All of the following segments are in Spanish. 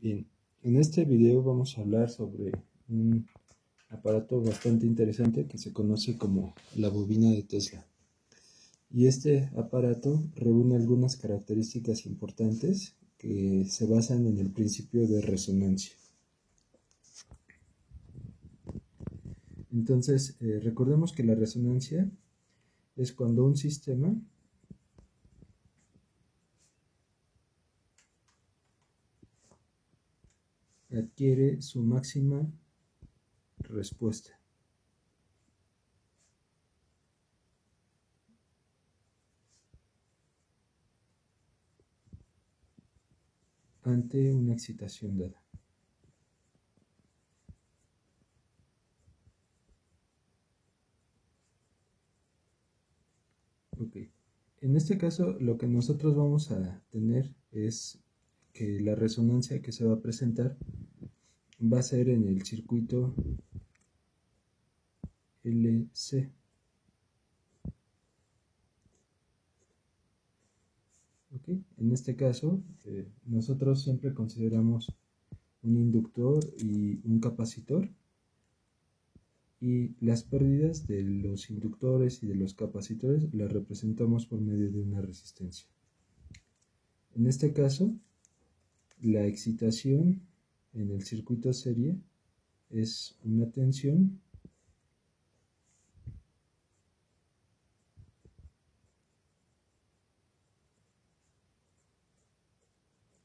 Bien, en este video vamos a hablar sobre un aparato bastante interesante que se conoce como la bobina de Tesla. Y este aparato reúne algunas características importantes que se basan en el principio de resonancia. Entonces, recordemos que la resonancia es cuando un sistema adquiere su máxima respuesta ante una excitación dada. Ok. En este caso, lo que nosotros vamos a tener es que la resonancia que se va a presentar va a ser en el circuito LC. Okay. En este caso, nosotros siempre consideramos un inductor y un capacitor, y las pérdidas de los inductores y de los capacitores las representamos por medio de una resistencia. En este caso, la excitación en el circuito serie es una tensión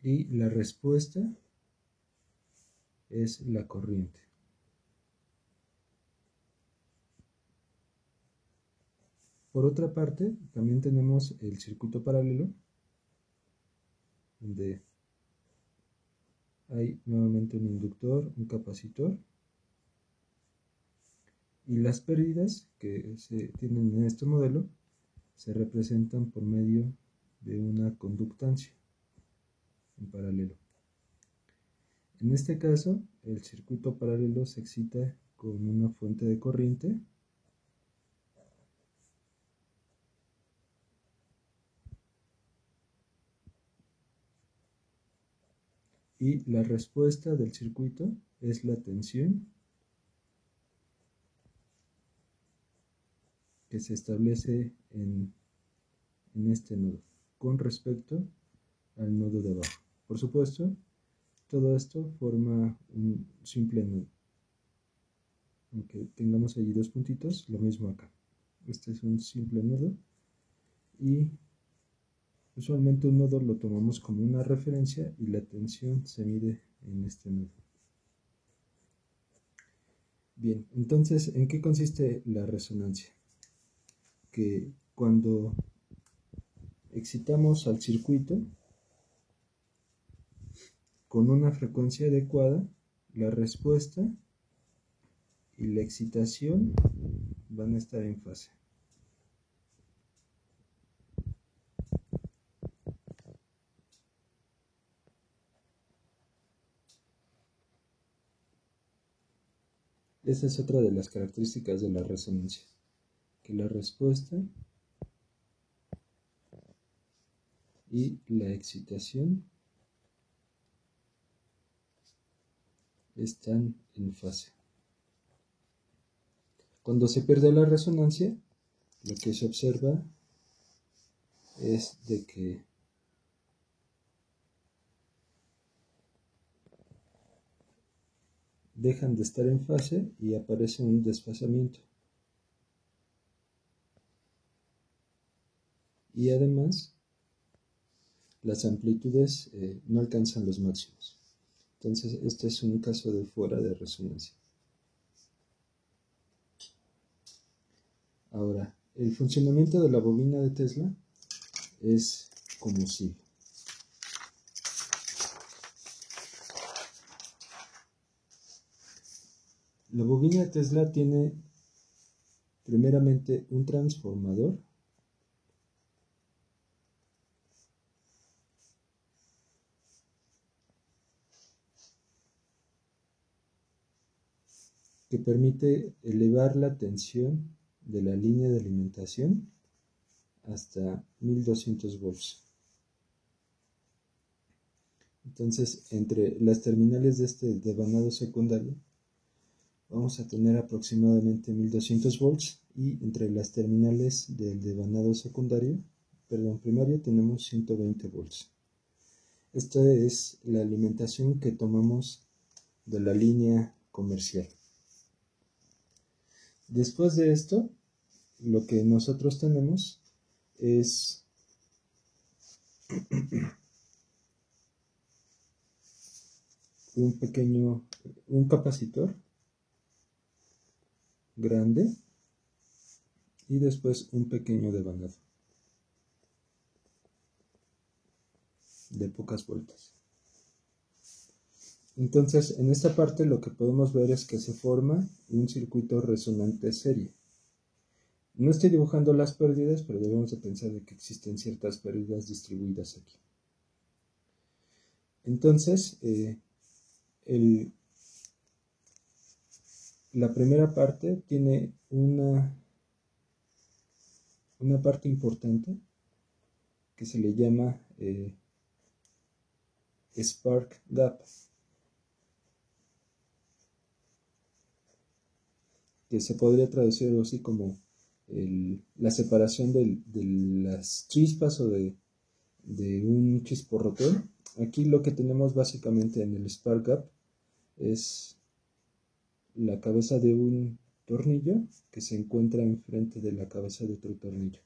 y la respuesta es la corriente. Por otra parte, también tenemos el circuito paralelo, donde hay nuevamente un inductor, un capacitor, y las pérdidas que se tienen en este modelo se representan por medio de una conductancia en paralelo. En este caso, el circuito paralelo se excita con una fuente de corriente y la respuesta del circuito es la tensión que se establece en este nodo con respecto al nodo de abajo. Por supuesto, todo esto forma un simple nodo. Aunque tengamos allí dos puntitos, lo mismo acá. Este es un simple nodo y usualmente un nodo lo tomamos como una referencia y la tensión se mide en este nodo. Bien, entonces, ¿en qué consiste la resonancia? Que cuando excitamos al circuito con una frecuencia adecuada, la respuesta y la excitación van a estar en fase. Esa es otra de las características de la resonancia, que la respuesta y la excitación están en fase. Cuando se pierde la resonancia, lo que se observa es de que dejan de estar en fase y aparece un desfasamiento. Y además, las amplitudes no alcanzan los máximos. Entonces, este es un caso de fuera de resonancia. Ahora, el funcionamiento de la bobina de Tesla es como sigue. La bobina de Tesla tiene primeramente un transformador que permite elevar la tensión de la línea de alimentación hasta 1200 volts. Entonces, entre las terminales de este devanado secundario, vamos a tener aproximadamente 1200 volts y entre las terminales del devanado primario tenemos 120 volts. Esta es la alimentación que tomamos de la línea comercial. Después de esto, lo que nosotros tenemos es un capacitor grande y después un pequeño devanado de pocas vueltas. Entonces, en esta parte lo que podemos ver es que se forma un circuito resonante serie. No estoy dibujando las pérdidas, pero debemos de pensar de que existen ciertas pérdidas distribuidas aquí. Entonces, la primera parte tiene una parte importante que se le llama spark gap, que se podría traducir así como la separación de las chispas o de un chisporrotón. Aquí lo que tenemos básicamente en el spark gap es la cabeza de un tornillo que se encuentra enfrente de la cabeza de otro tornillo.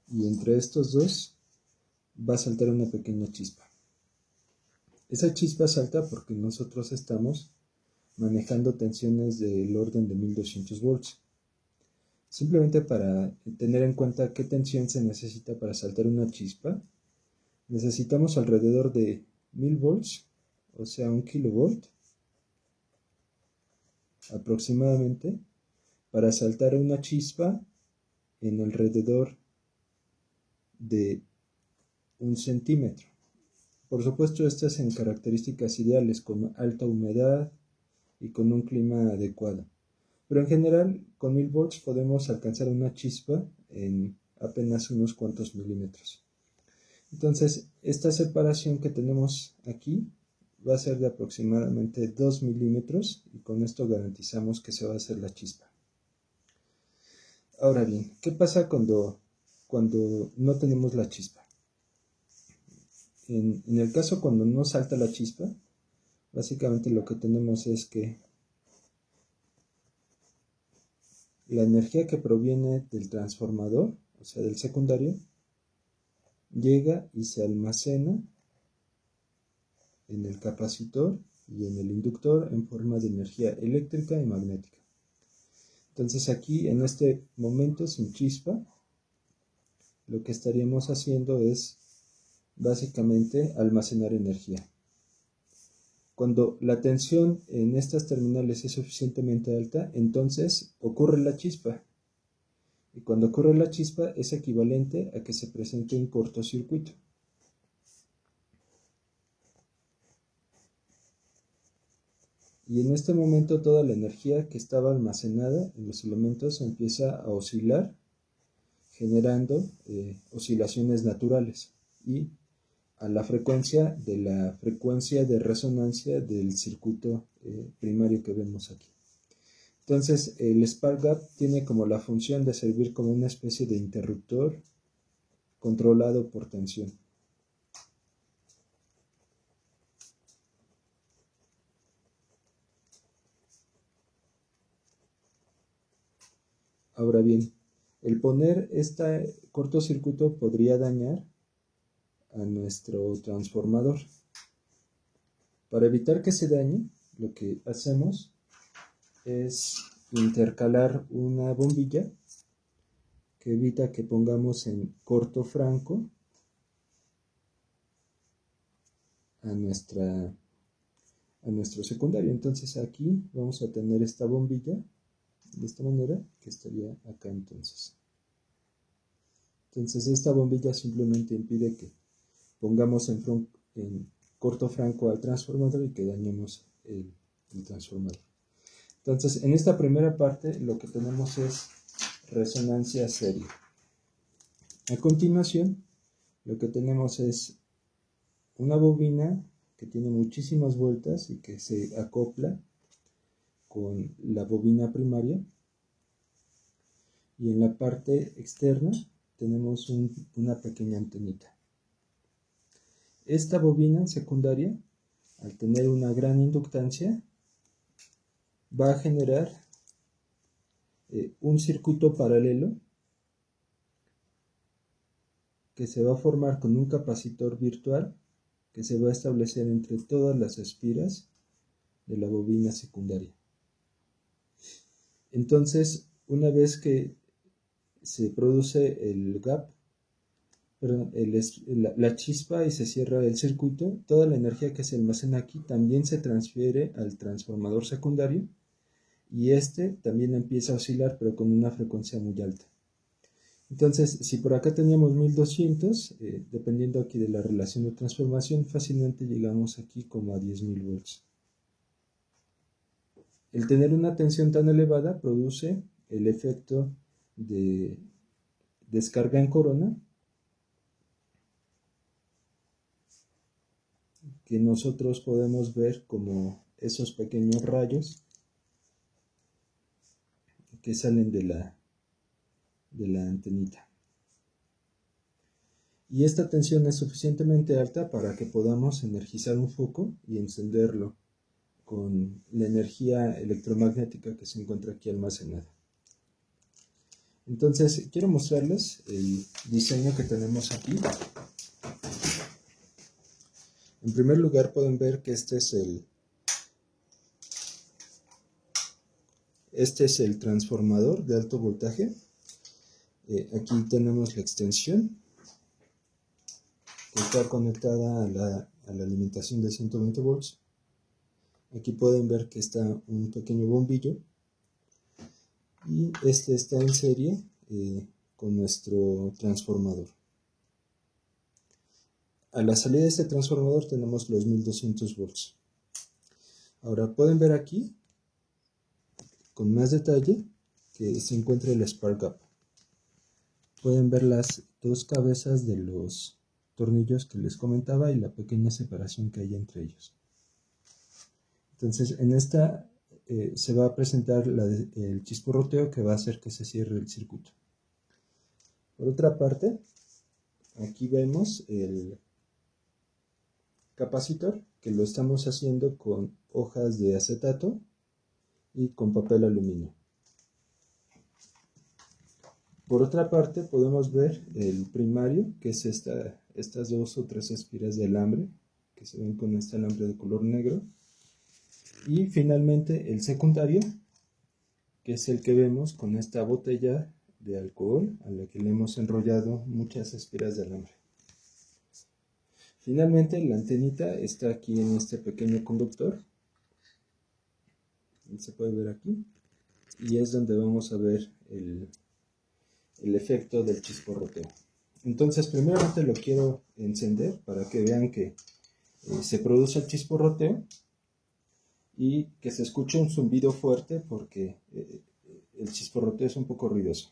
Y entre estos dos va a saltar una pequeña chispa. Esa chispa salta porque nosotros estamos manejando tensiones del orden de 1200 volts. Simplemente para tener en cuenta qué tensión se necesita para saltar una chispa, necesitamos alrededor de 1000 volts, o sea 1 kilovolt aproximadamente, para saltar una chispa en alrededor de 1 centímetro. Por supuesto, estas en características ideales, con alta humedad y con un clima adecuado. Pero en general, con 1000 volts podemos alcanzar una chispa en apenas unos cuantos milímetros. Entonces, esta separación que tenemos aquí va a ser de aproximadamente 2 milímetros y con esto garantizamos que se va a hacer la chispa. Ahora bien, ¿qué pasa cuando no tenemos la chispa? En el caso cuando no salta la chispa, básicamente lo que tenemos es que la energía que proviene del transformador, o sea del secundario, llega y se almacena en el capacitor y en el inductor en forma de energía eléctrica y magnética. Entonces aquí en este momento sin chispa, lo que estaríamos haciendo es básicamente almacenar energía. Cuando la tensión en estas terminales es suficientemente alta, entonces ocurre la chispa. Y cuando ocurre la chispa es equivalente a que se presente un cortocircuito. Y en este momento toda la energía que estaba almacenada en los elementos empieza a oscilar, generando oscilaciones naturales y a la frecuencia de resonancia del circuito primario que vemos aquí. Entonces el spark gap tiene como la función de servir como una especie de interruptor controlado por tensión. Ahora bien, el poner este cortocircuito podría dañar a nuestro transformador. Para evitar que se dañe, lo que hacemos es intercalar una bombilla que evita que pongamos en corto franco a nuestro secundario. Entonces aquí vamos a tener esta bombilla de esta manera, que estaría acá entonces. Entonces esta bombilla simplemente impide que pongamos en corto franco al transformador y que dañemos el transformador. Entonces en esta primera parte lo que tenemos es resonancia serie. A continuación lo que tenemos es una bobina que tiene muchísimas vueltas y que se acopla con la bobina primaria, y en la parte externa tenemos una pequeña antenita. Esta bobina secundaria, al tener una gran inductancia, va a generar un circuito paralelo que se va a formar con un capacitor virtual que se va a establecer entre todas las espiras de la bobina secundaria. Entonces, una vez que se produce el gap, la chispa, y se cierra el circuito, toda la energía que se almacena aquí también se transfiere al transformador secundario, y este también empieza a oscilar, pero con una frecuencia muy alta. Entonces, si por acá teníamos 1200, dependiendo aquí de la relación de transformación, fácilmente llegamos aquí como a 10.000 volts. El tener una tensión tan elevada produce el efecto de descarga en corona, que nosotros podemos ver como esos pequeños rayos que salen de la antenita. Y esta tensión es suficientemente alta para que podamos energizar un foco y encenderlo con la energía electromagnética que se encuentra aquí almacenada. Entonces, quiero mostrarles el diseño que tenemos aquí. En primer lugar, pueden ver que este es el transformador de alto voltaje. Aquí tenemos la extensión que está conectada a la alimentación de 120 volts. Aquí pueden ver que está un pequeño bombillo, y este está en serie con nuestro transformador. A la salida de este transformador tenemos los 1200 volts. Ahora pueden ver aquí con más detalle que se encuentra el spark gap. Pueden ver las dos cabezas de los tornillos que les comentaba y la pequeña separación que hay entre ellos. Entonces, en esta se va a presentar el chisporroteo que va a hacer que se cierre el circuito. Por otra parte, aquí vemos el capacitor, que lo estamos haciendo con hojas de acetato y con papel aluminio. Por otra parte, podemos ver el primario, que es estas 2 o 3 espiras de alambre, que se ven con este alambre de color negro. Y finalmente el secundario, que es el que vemos con esta botella de alcohol a la que le hemos enrollado muchas espiras de alambre. Finalmente la antenita está aquí en este pequeño conductor, se puede ver aquí, y es donde vamos a ver el efecto del chisporroteo. Entonces, primeramente lo quiero encender para que vean que se produce el chisporroteo y que se escuche un zumbido fuerte, porque el chisporroteo es un poco ruidoso.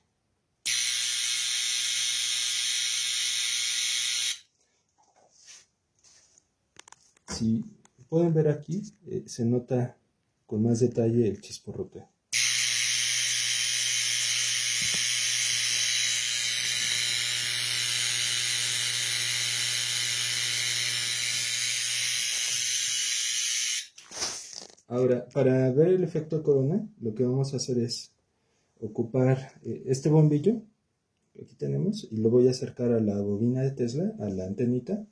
Si pueden ver aquí, se nota con más detalle el chisporroteo. Ahora, para ver el efecto corona, lo que vamos a hacer es ocupar este bombillo que aquí tenemos, y lo voy a acercar a la bobina de Tesla, a la antenita,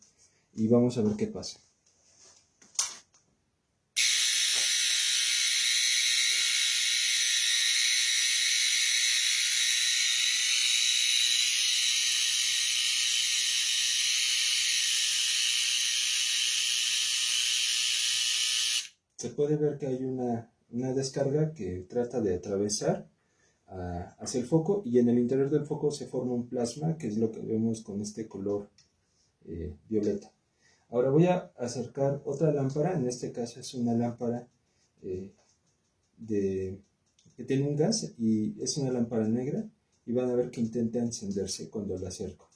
y vamos a ver qué pasa. Se puede ver que hay una descarga que trata de atravesar hacia el foco, y en el interior del foco se forma un plasma, que es lo que vemos con este color violeta. Ahora voy a acercar otra lámpara, en este caso es una lámpara que tiene un gas, y es una lámpara negra, y van a ver que intenta encenderse cuando la acerco.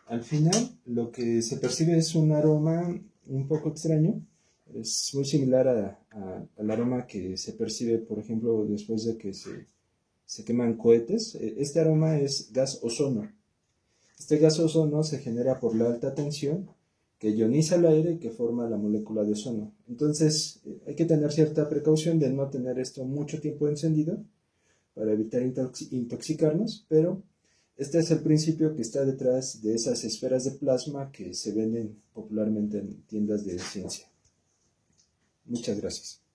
al final lo que se percibe es un aroma un poco extraño. Es muy similar al aroma que se percibe, por ejemplo, después de que se queman cohetes. Este aroma es gas ozono. Este gas ozono se genera por la alta tensión que ioniza el aire y que forma la molécula de ozono. Entonces, hay que tener cierta precaución de no tener esto mucho tiempo encendido para evitar intoxicarnos, pero este es el principio que está detrás de esas esferas de plasma que se venden popularmente en tiendas de ciencia. Muchas gracias.